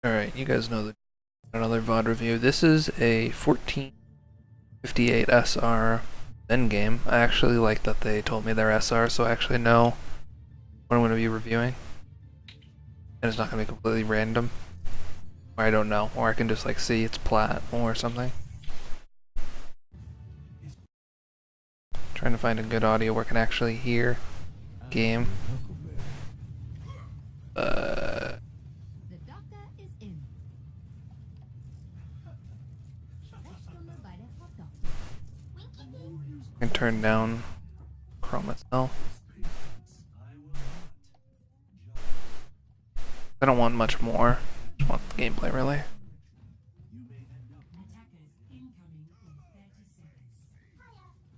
Alright, you guys know another VOD review. This is a 1458 SR Zen game. I actually like that they told me they're SR, so I actually know what I'm going to be reviewing. And it's not going to be completely random. Or I don't know. Or I can just like see it's plat or something. Trying to find a good audio where I can actually hear game. I can turn down Chrome itself. I don't want much more. Just want the gameplay really.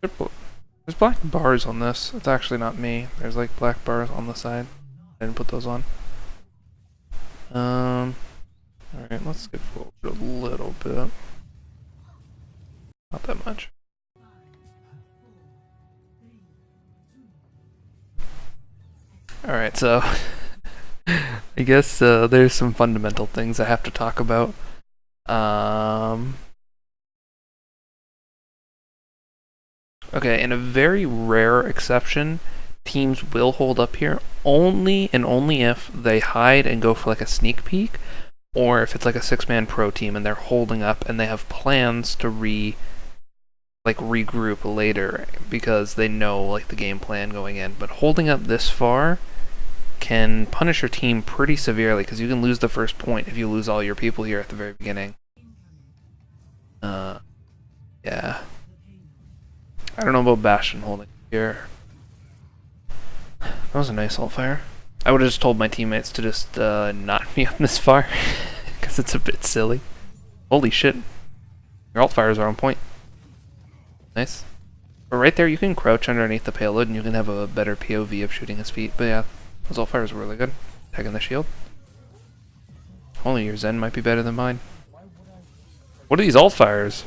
There's black bars on this. It's actually not me. There's like black bars on the side. I didn't put those on. Alright, let's skip forward a little bit. Not that much. Alright, so I guess there's some fundamental things I have to talk about. Okay, in a very rare exception, teams will hold up here only and only if they hide and go for like a sneak peek, or if it's like a six-man pro team and they're holding up and they have plans to regroup later because they know like the game plan going in. But holding up this far can punish your team pretty severely because you can lose the first point if you lose all your people here at the very beginning. Yeah. I don't know about Bastion holding here. That was a nice alt fire. I would have just told my teammates to just not be up this far because it's a bit silly. Holy shit. Your alt fires are on point. Nice. But right there you can crouch underneath the payload and you can have a better POV of shooting his feet. But yeah, those alt fires were really good. Tagging the shield. Only your Zen might be better than mine. What are these alt fires?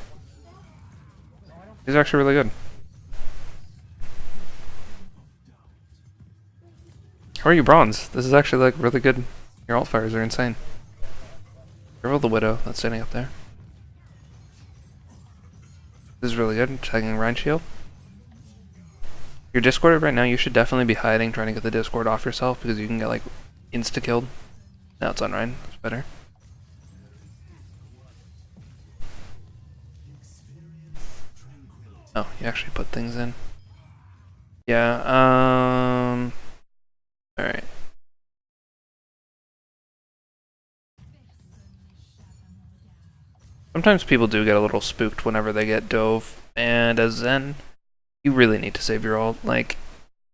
These are actually really good. How are you bronze? This is actually like really good. Your alt fires are insane. Careful the Widow that's standing up there. This is really good. Tagging Rein Shield. You're discorded right now, you should definitely be hiding, trying to get the discord off yourself because you can get like insta-killed. Now it's on Rein, that's better. Oh, you actually put things in. Yeah, alright. Sometimes people do get a little spooked whenever they get dove, and as Zen, you really need to save your ult. Like,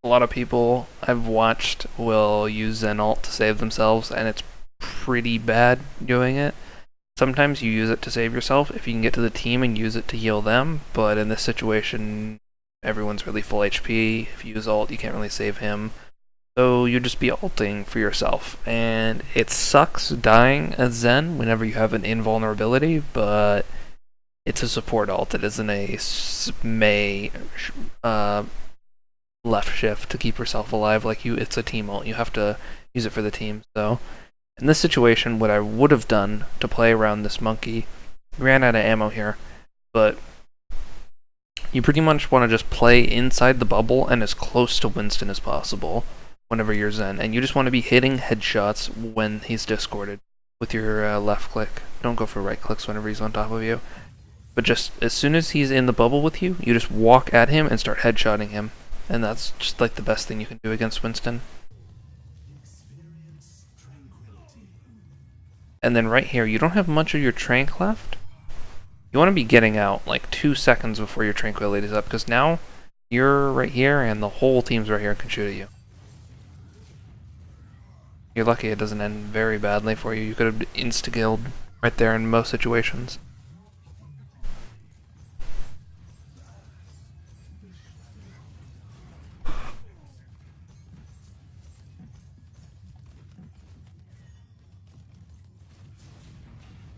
a lot of people I've watched will use Zen ult to save themselves, and it's pretty bad doing it. Sometimes you use it to save yourself if you can get to the team and use it to heal them, but in this situation, everyone's really full HP. If you use ult, you can't really save him. So you just be ulting for yourself. And it sucks dying as Zen whenever you have an invulnerability, but it's a support ult. It isn't a left shift to keep yourself alive like you. It's a team ult. You have to use it for the team. So in this situation, what I would have done to play around this monkey, we ran out of ammo here, but you pretty much want to just play inside the bubble and as close to Winston as possible whenever you're Zen, and you just want to be hitting headshots when he's discorded with your left click. Don't go for right clicks whenever he's on top of you, but just as soon as he's in the bubble with you, you just walk at him and start headshotting him, and that's just like the best thing you can do against Winston. And then right here, you don't have much of your tranq left. You want to be getting out like 2 seconds before your tranquility's up, because now you're right here and the whole team's right here and can shoot at you. You're lucky it doesn't end very badly for you. You could have insta-killed right there in most situations.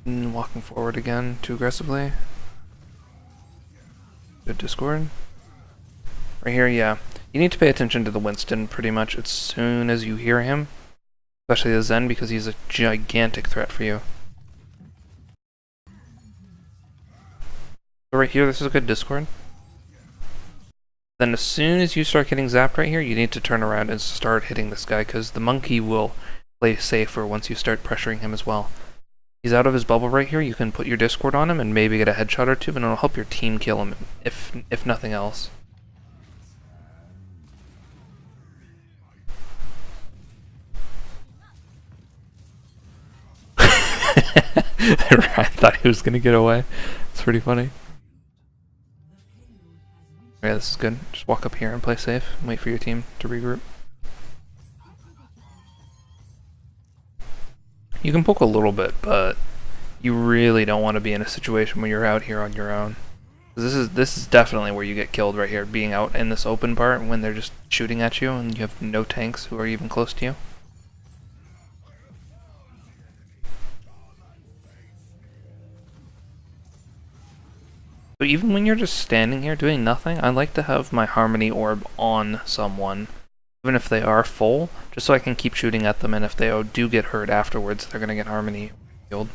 Walking forward again too aggressively. Good discord. Right here, yeah. You need to pay attention to the Winston pretty much as soon as you hear him. Especially the Zen, because he's a gigantic threat for you. So right here, this is a good Discord. Then as soon as you start getting zapped right here, you need to turn around and start hitting this guy, because the monkey will play safer once you start pressuring him as well. He's out of his bubble right here, you can put your Discord on him and maybe get a headshot or two, and it'll help your team kill him, if nothing else. I thought he was gonna get away. It's pretty funny. Yeah, this is good. Just walk up here and play safe and wait for your team to regroup. You can poke a little bit, but you really don't want to be in a situation where you're out here on your own. This is definitely where you get killed right here, being out in this open part when they're just shooting at you and you have no tanks who are even close to you. So even when you're just standing here doing nothing, I like to have my Harmony Orb on someone, even if they are full, just so I can keep shooting at them, and if they do get hurt afterwards, they're gonna get Harmony healed.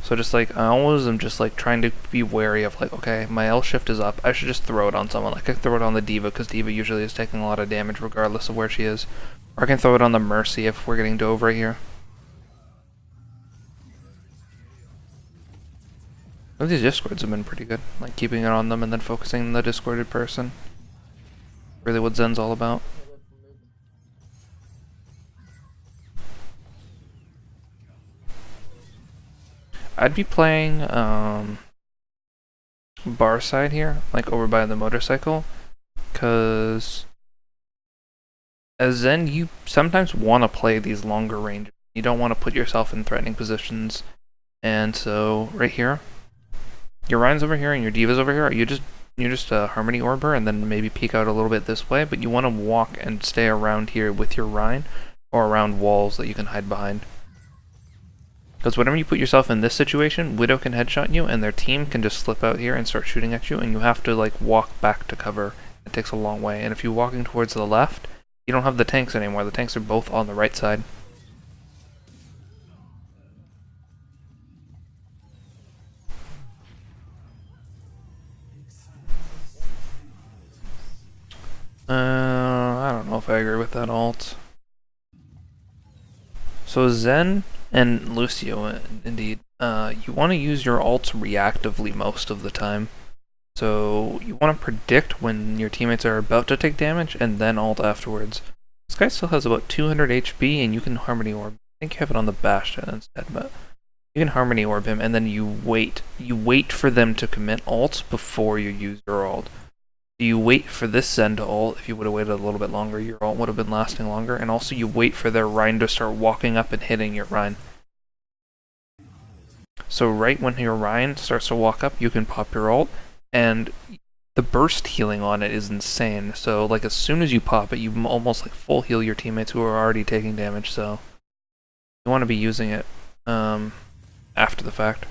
So just like, I always am just like trying to be wary of like, okay, my L shift is up, I should just throw it on someone. Like I throw it on the D.Va, because D.Va usually is taking a lot of damage regardless of where she is. Or I can throw it on the Mercy if we're getting dove right here. These Discords have been pretty good, like keeping it on them and then focusing on the Discorded person. Really what Zen's all about. I'd be playing bar side here, like over by the motorcycle, because as Zen, you sometimes want to play these longer ranges. You don't want to put yourself in threatening positions, and so right here, your Ryan's over here and your D.Va's over here. You just Harmony Orb her and then maybe peek out a little bit this way, but you want to walk and stay around here with your Ryan or around walls that you can hide behind. Because whenever you put yourself in this situation, Widow can headshot you and their team can just slip out here and start shooting at you, and you have to like walk back to cover. It takes a long way, and if you're walking towards the left, you don't have the tanks anymore. The tanks are both on the right side. I don't know if I agree with that ult. So Zen and Lucio, indeed, you want to use your ults reactively most of the time. So you want to predict when your teammates are about to take damage and then ult afterwards. This guy still has about 200 HP and you can Harmony Orb. I think you have it on the Bastion instead, but you can Harmony Orb him and then you wait. You wait for them to commit ults before you use your ult. You wait for this Zen to ult. If you would have waited a little bit longer, your ult would have been lasting longer. And also you wait for their Rhine to start walking up and hitting your Rhine. So right when your Rhine starts to walk up, you can pop your ult. And the burst healing on it is insane. So like as soon as you pop it, you almost like full heal your teammates who are already taking damage. So you want to be using it after the fact.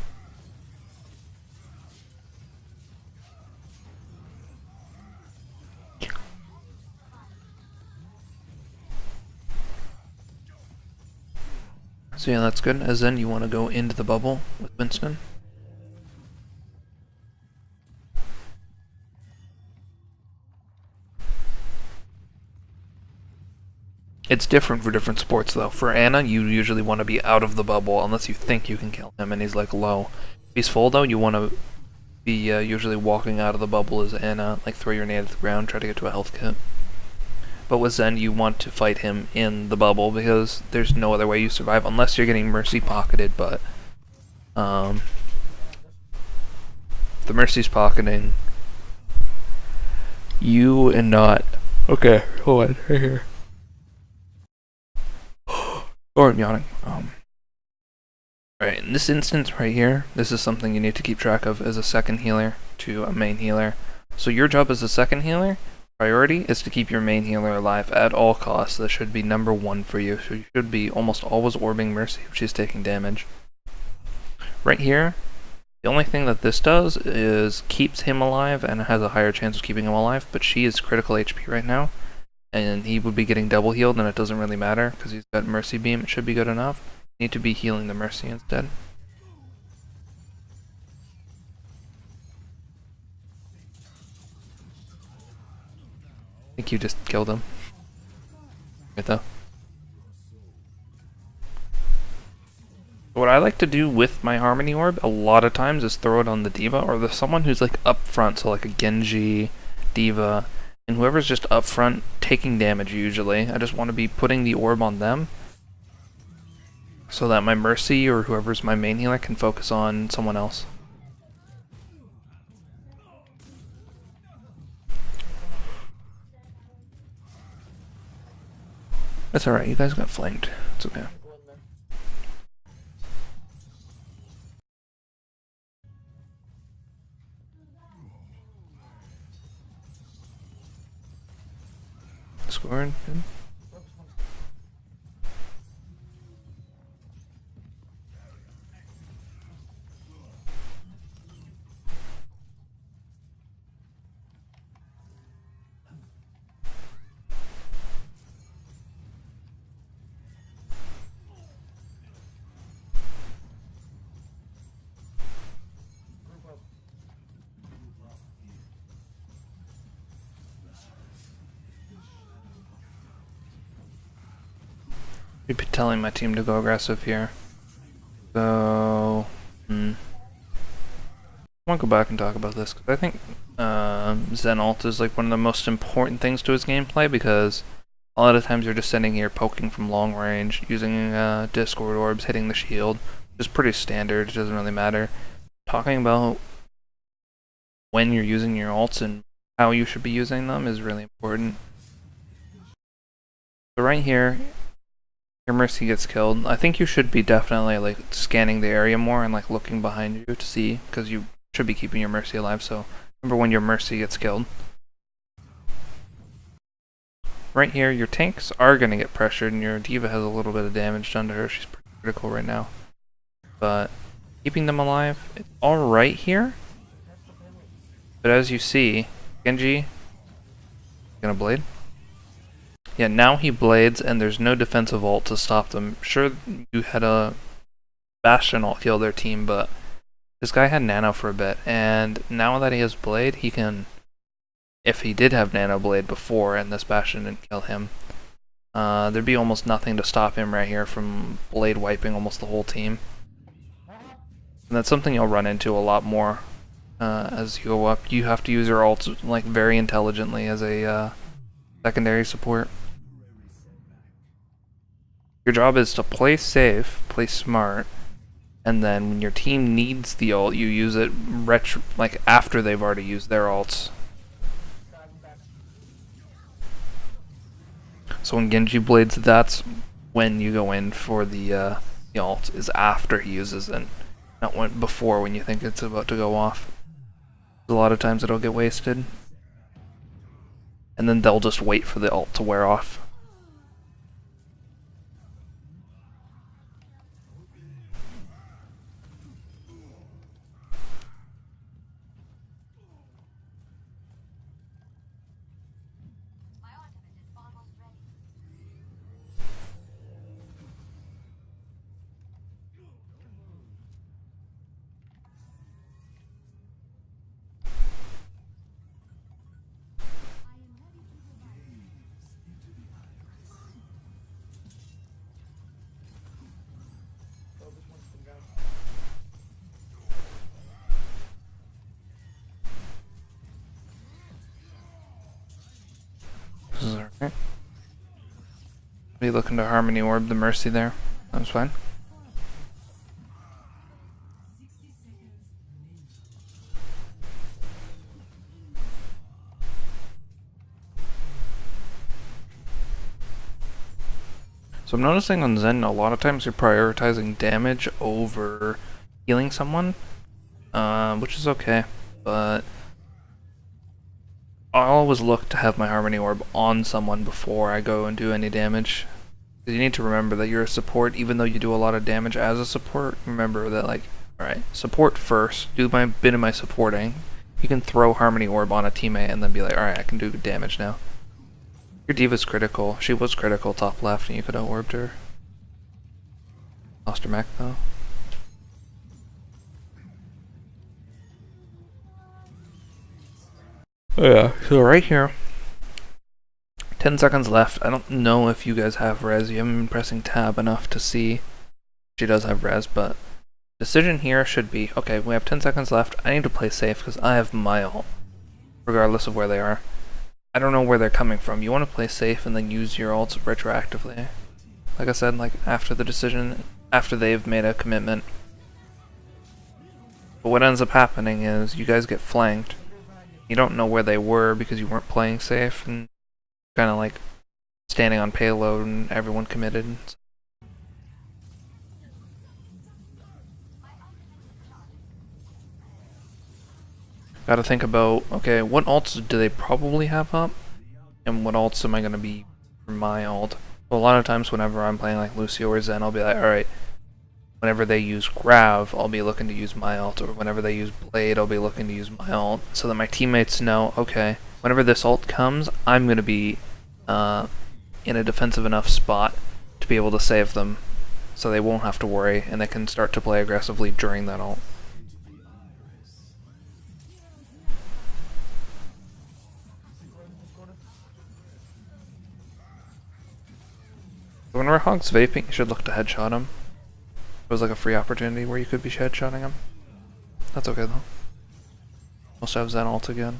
So yeah, that's good. As then you want to go into the bubble with Winston. It's different for different sports though. For Ana, you usually want to be out of the bubble unless you think you can kill him and he's like low. If he's full though, you want to be usually walking out of the bubble as Ana, like throw your nade at the ground, try to get to a health kit. But with Zen, you want to fight him in the bubble because there's no other way you survive unless you're getting Mercy pocketed, but the Mercy's pocketing you and not. Okay, hold on, right here. Or I'm yawning. Alright, in this instance right here, this is something you need to keep track of as a second healer to a main healer. So your job as a second healer, priority is to keep your main healer alive at all costs. That should be number one for you. So you should be almost always orbing Mercy if she's taking damage. Right here, the only thing that this does is keeps him alive and has a higher chance of keeping him alive, but she is critical HP right now, and he would be getting double healed, and it doesn't really matter because he's got Mercy Beam. It should be good enough. You need to be healing the Mercy instead. think you just killed him. Right though. What I like to do with my Harmony Orb a lot of times is throw it on the D.Va or the someone who's like up front, so like a Genji, D.Va, and whoever's just up front taking damage usually. I just want to be putting the orb on them so that my Mercy or whoever's my main healer can focus on someone else. That's alright, you guys got flanked. It's okay. Scoring, good. I'd be telling my team to go aggressive here. So, I want to go back and talk about this because I think Zen ult is like one of the most important things to his gameplay, because a lot of times you're just sitting here poking from long range, using Discord orbs, hitting the shield, which is pretty standard. It doesn't really matter. Talking about when you're using your ults and how you should be using them is really important. So right here, your Mercy gets killed. I think you should be definitely like scanning the area more and like looking behind you to see, because you should be keeping your Mercy alive. So remember when your Mercy gets killed. Right here, your tanks are going to get pressured, and your D.Va has a little bit of damage done to her. She's pretty critical right now. But keeping them alive, it's alright here. But as you see, Genji gonna blade. Yeah, now he blades, and there's no defensive ult to stop them. Sure, you had a Bastion ult kill their team, but this guy had Nano for a bit, and now that he has Blade, he can, if he did have Nano Blade before and this Bastion didn't kill him, there'd be almost nothing to stop him right here from Blade wiping almost the whole team. And that's something you'll run into a lot more as you go up. You have to use your ults like very intelligently as a secondary support. Your job is to play safe, play smart, and then when your team needs the ult, you use it like after they've already used their ults. So when Genji blades, that's when you go in for the ult, is after he uses it, not before when you think it's about to go off. A lot of times it'll get wasted, and then they'll just wait for the ult to wear off. Alright. Be looking to Harmony Orb the Mercy there. That's fine. So I'm noticing on Zen a lot of times you're prioritizing damage over healing someone, which is okay, but I always look to have my Harmony Orb on someone before I go and do any damage. You need to remember that you're a support, even though you do a lot of damage as a support. Remember that, like, alright, support first, do my bit of my supporting. You can throw Harmony Orb on a teammate and then be like, alright, I can do damage now. Your D.Va's critical. She was critical top left and you could have orbed her. Lost her mech though. Oh yeah, so right here, 10 seconds left. I don't know if you guys have res. You haven't been pressing tab enough to see she does have res, but decision here should be, okay, we have 10 seconds left. I need to play safe because I have my ult, regardless of where they are. I don't know where they're coming from. You want to play safe and then use your ults retroactively. Like I said, like after the decision, after they've made a commitment. But what ends up happening is you guys get flanked. You don't know where they were because you weren't playing safe and kind of like standing on payload and everyone committed. Gotta think about, okay, what ults do they probably have up? And what ults am I gonna be for my ult? So a lot of times whenever I'm playing like Lucio or Zen, I'll be like, alright, whenever they use Grav, I'll be looking to use my ult, or whenever they use Blade, I'll be looking to use my ult, so that my teammates know, okay, whenever this ult comes, I'm gonna be in a defensive enough spot to be able to save them, so they won't have to worry, and they can start to play aggressively during that ult. Whenever Hog's vaping, you should look to headshot him. It was like a free opportunity where you could be headshotting him. That's okay though. Also have Zen ult again.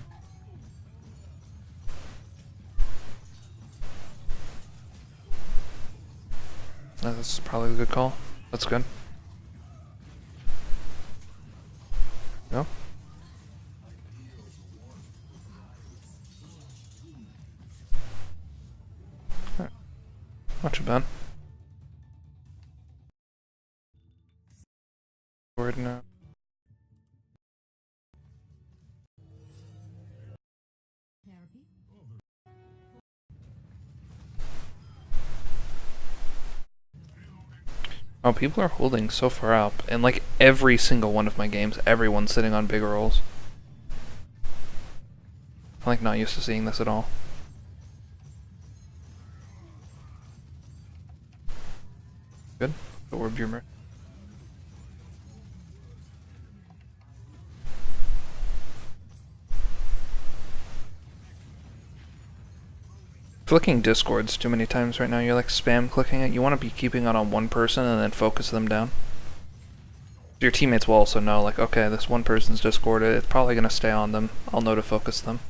That's probably a good call. That's good. No? Alright. Not too bad. Forward now. Oh, people are holding so far up. In like every single one of my games, everyone's sitting on big rolls. I'm like not used to seeing this at all. Good. Go orb your merc. Clicking discords too many times right now, you're like spam clicking it. You want to be keeping it on one person and then focus them down. Your teammates will also know, like, okay, this one person's discorded, it's probably going to stay on them. I'll know to focus them.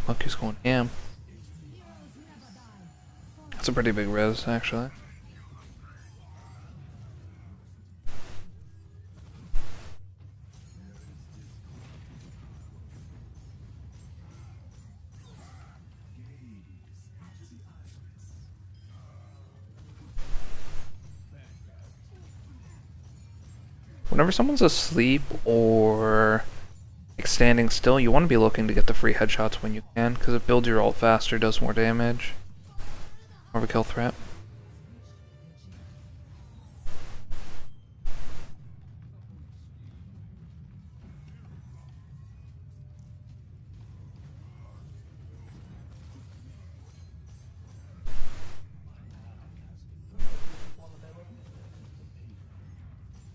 Monkey's going ham. That's a pretty big res, actually. Whenever someone's asleep or like standing still, you want to be looking to get the free headshots when you can, because it builds your ult faster, does more damage. More of a kill threat.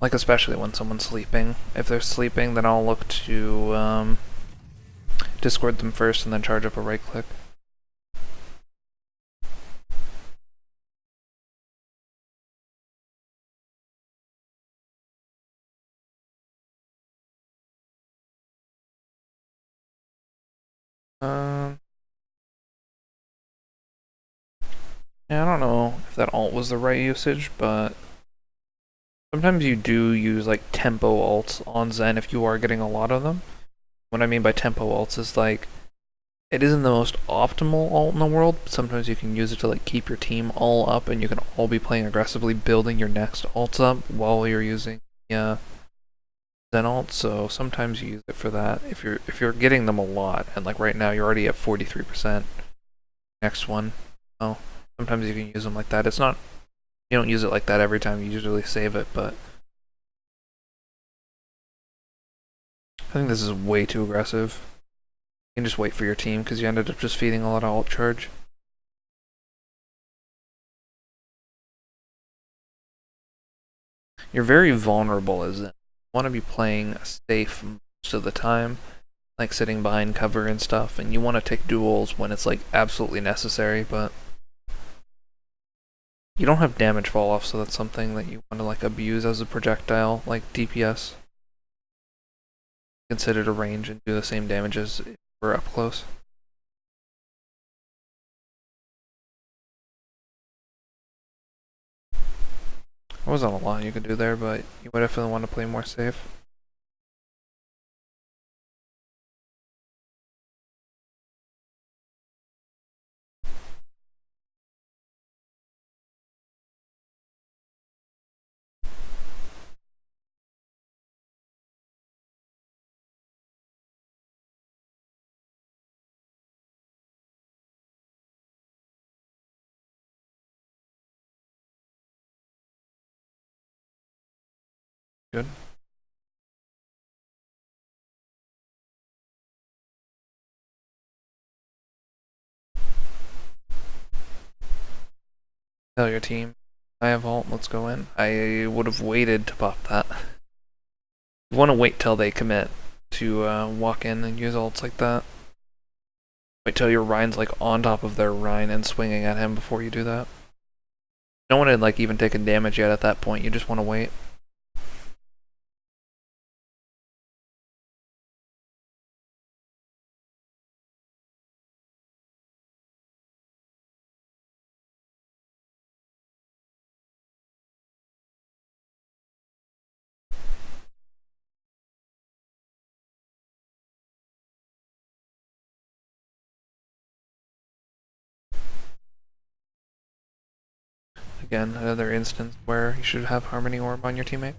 Like especially when someone's sleeping. If they're sleeping, then I'll look to discord them first and then charge up a right click. Yeah, I don't know if that ult was the right usage, but sometimes you do use like tempo ults on Zen if you are getting a lot of them. What I mean by tempo ults is like, it isn't the most optimal ult in the world, but sometimes you can use it to like keep your team all up and you can all be playing aggressively, building your next ults up while you're using Zen ult. So sometimes you use it for that if you're getting them a lot, and like right now you're already at 43%. Next one. Oh, sometimes you can use them like that. It's not, you don't use it like that every time, you usually save it, but I think this is way too aggressive. You can just wait for your team because you ended up just feeding a lot of ult charge. you're very vulnerable as Zen. You want to be playing safe most of the time, like sitting behind cover and stuff, and you want to take duels when it's like absolutely necessary, but you don't have damage fall off, so that's something that you want to like abuse as a projectile, like DPS. Consider to range and do the same damage as if we're up close. There wasn't a lot you could do there, but you would definitely want to play more safe. Good. Tell your team, I have ult, let's go in. I would have waited to pop that. You want to wait till they commit to walk in and use ults like that. Wait till your Rhein's like on top of their Rhine and swinging at him before you do that. You don't want to like even taking damage yet at that point, you just want to wait. Again, another instance where you should have Harmony Orb on your teammate.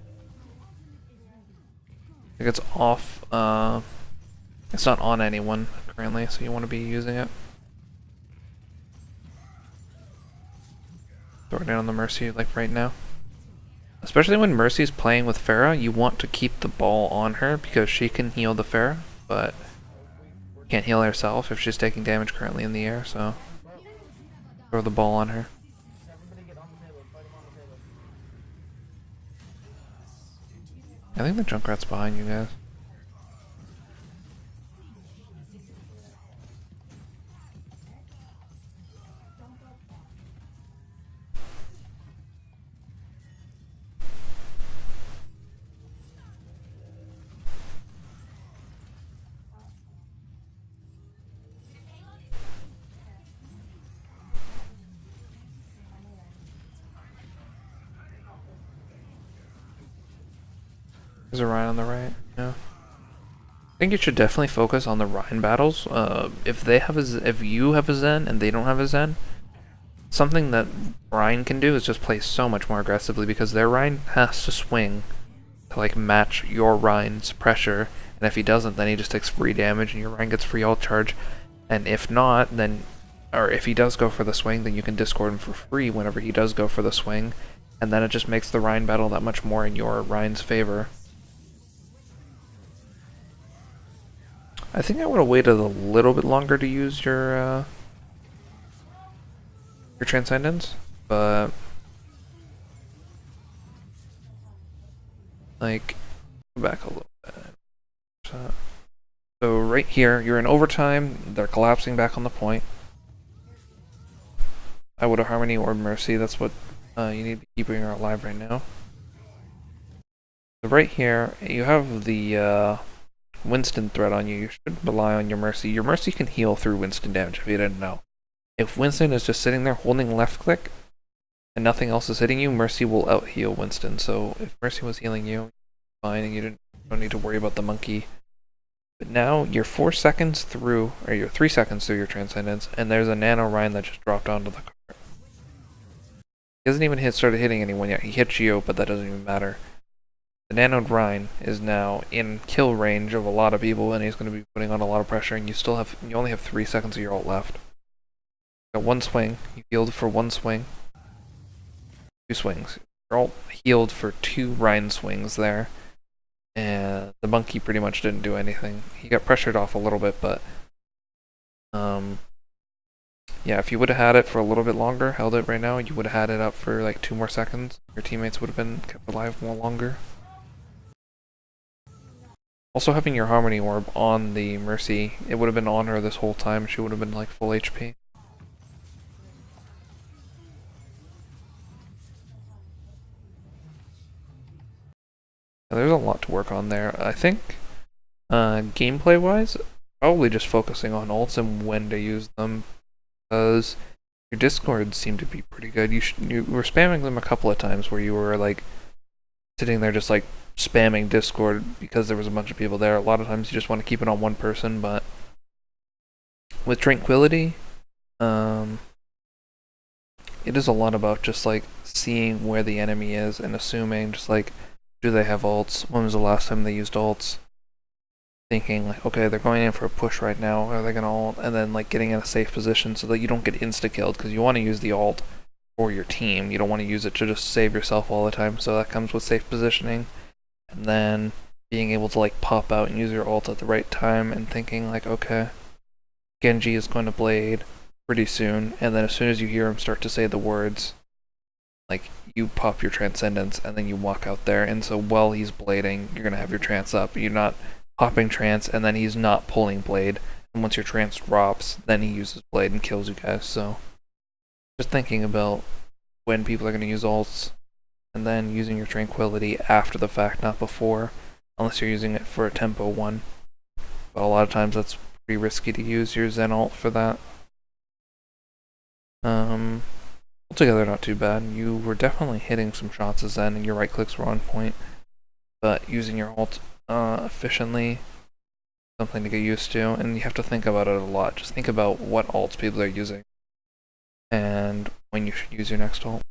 Like it's off, it's not on anyone currently, so you want to be using it. Throw it down on the Mercy like right now. Especially when Mercy's playing with Pharah, you want to keep the ball on her because she can heal the Pharah, but can't heal herself if she's taking damage currently in the air, so throw the ball on her. I think the Junkrat's behind you guys. There's a Rhine on the right, yeah. I think you should definitely focus on the Rhine battles. If you have a Zen and they don't have a Zen, something that Rhine can do is just play so much more aggressively because their Rhine has to swing to like match your Rhine's pressure, and if he doesn't, then he just takes free damage and your Rhine gets free ult charge. And if not, then, or if he does go for the swing, then you can discord him for free whenever he does go for the swing, and then it just makes the Rhine battle that much more in your Rhine's favor. I think I would have waited a little bit longer to use your Transcendence, but like, go back a little bit. So right here, you're in overtime, they're collapsing back on the point. I would have Harmony or Mercy, that's what you need to keep her alive right now. So right here, you have the Winston threat on you. You should rely on your Mercy. Your Mercy can heal through Winston damage if you didn't know. If Winston is just sitting there holding left click and nothing else is hitting you, Mercy will out heal Winston. So if Mercy was healing you, fine, and you don't need to worry about the monkey. But now you're 4 seconds through, or you're 3 seconds through your Transcendence, and there's a Nano Rhine that just dropped onto the cart. He hasn't even started hitting anyone yet. He hit Geo, but that doesn't even matter. The Nano Rhine is now in kill range of a lot of people, and he's going to be putting on a lot of pressure, and you only have 3 seconds of your ult left. Got one swing. You healed for one swing. 2 swings. Your ult healed for 2 Rhine swings there. And the monkey pretty much didn't do anything. He got pressured off a little bit, but Yeah, if you would have had it for a little bit longer, held it right now, you would have had it up for like 2 more seconds. Your teammates would have been kept alive more longer. Also, having your Harmony Orb on the Mercy, it would have been on her this whole time. She would have been like full HP. There's a lot to work on there. I think gameplay-wise, probably just focusing on ults and when to use them, because your Discords seem to be pretty good. You were spamming them a couple of times where you were like sitting there just like spamming Discord because there was a bunch of people there. A lot of times you just want to keep it on one person, but with Tranquility, it is a lot about just like seeing where the enemy is and assuming just like, do they have ults? When was the last time they used ults? Thinking like, okay, they're going in for a push right now. Are they gonna ult? And then like getting in a safe position so that you don't get insta killed, because you want to use the ult for your team. You don't want to use it to just save yourself all the time. So that comes with safe positioning, and then being able to like pop out and use your ult at the right time, and thinking like, okay, Genji is going to blade pretty soon, and then as soon as you hear him start to say the words, like you pop your Transcendence and then you walk out there, and so while he's blading, you're gonna have your trance up. You're not popping trance and then he's not pulling blade, and once your trance drops, then he uses blade and kills you guys. So just thinking about when people are gonna use ults, and then using your Tranquility after the fact, not before, unless you're using it for a tempo one. But a lot of times that's pretty risky to use your Zen ult for that. Altogether not too bad. You were definitely hitting some shots as Zen and your right clicks were on point, but using your ult efficiently, something to get used to, and you have to think about it a lot. Just think about what ults people are using and when you should use your next ult.